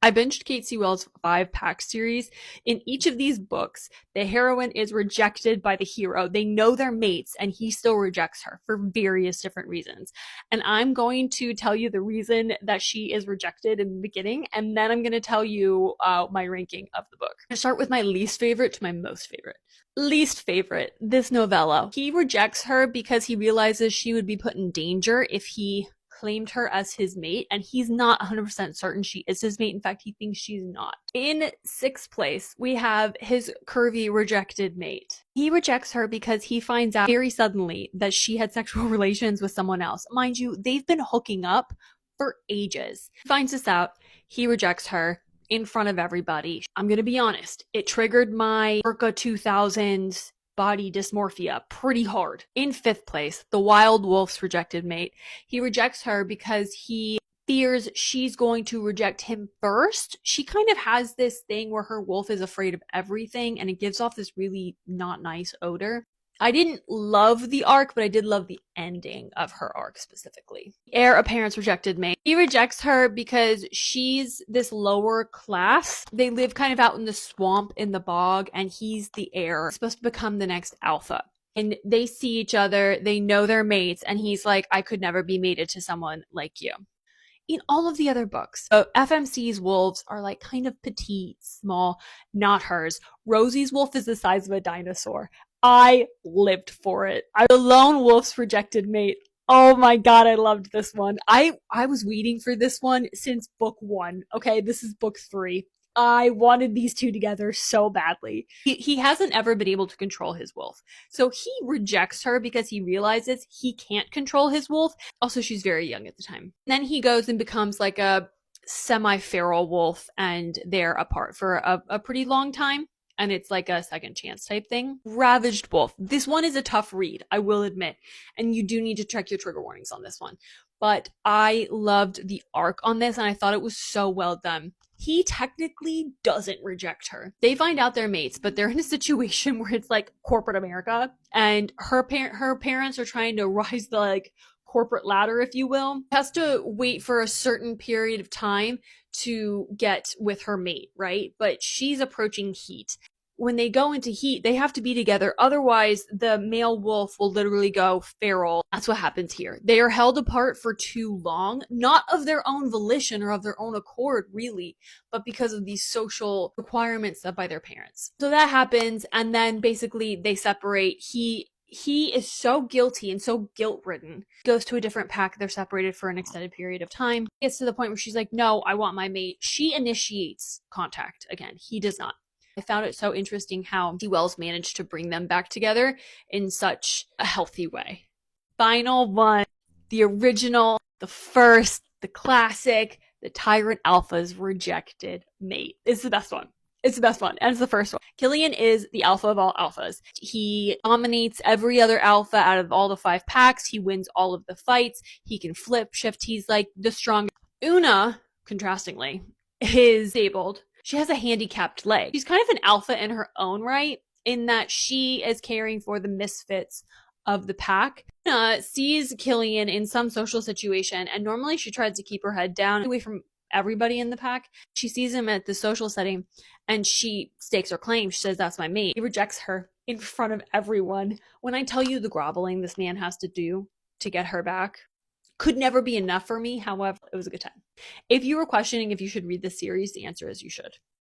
I binged Kate C. Wells' 5-pack series. In each of these books, the heroine is rejected by the hero. They know they're mates, and he still rejects her for various different reasons. And I'm going to tell you the reason that she is rejected in the beginning, and then I'm going to tell you my ranking of the book. I'm going to start with my least favorite to my most favorite. Least favorite, this novella. He rejects her because he realizes she would be put in danger if he claimed her as his mate, and he's not 100% certain she is his mate. In fact, he thinks she's not. In 6th place, we have his curvy rejected mate. He rejects her because he finds out very suddenly that she had sexual relations with someone else. Mind you, they've been hooking up for ages. He finds this out. He rejects her in front of everybody. I'm gonna be honest, it triggered my circa 2000s body dysmorphia pretty hard. In 5th place, the wild wolf's rejected mate. He rejects her because he fears she's going to reject him first. She kind of has this thing where her wolf is afraid of everything, and it gives off this really not nice odor. I didn't love the arc, but I did love the ending of her arc specifically. Heir apparent's rejected mate. He rejects her because she's this lower class. They live kind of out in the swamp in the bog, and he's the heir. He's supposed to become the next alpha. And they see each other, they know they're mates, and he's like, I could never be mated to someone like you. In all of the other books, FMC's wolves are like kind of petite, small, not hers. Rosie's wolf is the size of a dinosaur. I lived for it. The lone wolf's rejected mate. Oh my god, I loved this one. I was waiting for this one since book 1. Okay, this is book 3. I wanted these two together so badly. He hasn't ever been able to control his wolf. So he rejects her because he realizes he can't control his wolf. Also, she's very young at the time. Then he goes and becomes like a semi-feral wolf, and they're apart for a pretty long time. And it's like a second chance type thing. Ravaged Wolf. This one is a tough read, I will admit. And you do need to check your trigger warnings on this one. But I loved the arc on this, and I thought it was so well done. He technically doesn't reject her. They find out they're mates, but they're in a situation where it's like corporate America, and her parents are trying to rise the like corporate ladder, if you will. Has to wait for a certain period of time to get with her mate, right? But she's approaching heat. When they go into heat, they have to be together. Otherwise, the male wolf will literally go feral. That's what happens here. They are held apart for too long, not of their own volition or of their own accord, really, but because of these social requirements set by their parents. So that happens, and then basically they separate. He is so guilty and so guilt-ridden. Goes to a different pack. They're separated for an extended period of time. Gets to the point where she's like, no, I want my mate. She initiates contact again. He does not. I found it so interesting how D. Wells managed to bring them back together in such a healthy way. Final one. The original, the first, the classic, the Tyrant Alpha's rejected mate. It's the best one. It's the best one, and it's the first one. Killian is the alpha of all alphas. He dominates every other alpha out of all the 5 packs. He wins all of the fights. He can flip, shift. He's like the strongest. Una, contrastingly, is disabled. She has a handicapped leg. She's kind of an alpha in her own right, in that she is caring for the misfits of the pack. Una sees Killian in some social situation, and normally she tries to keep her head down away from everybody in the pack. She sees him at the social setting, and she stakes her claim. She says, that's my mate. He rejects her in front of everyone. When I tell you the groveling this man has to do to get her back, could never be enough for me. However, it was a good time. If you were questioning if you should read this series, the answer is you should.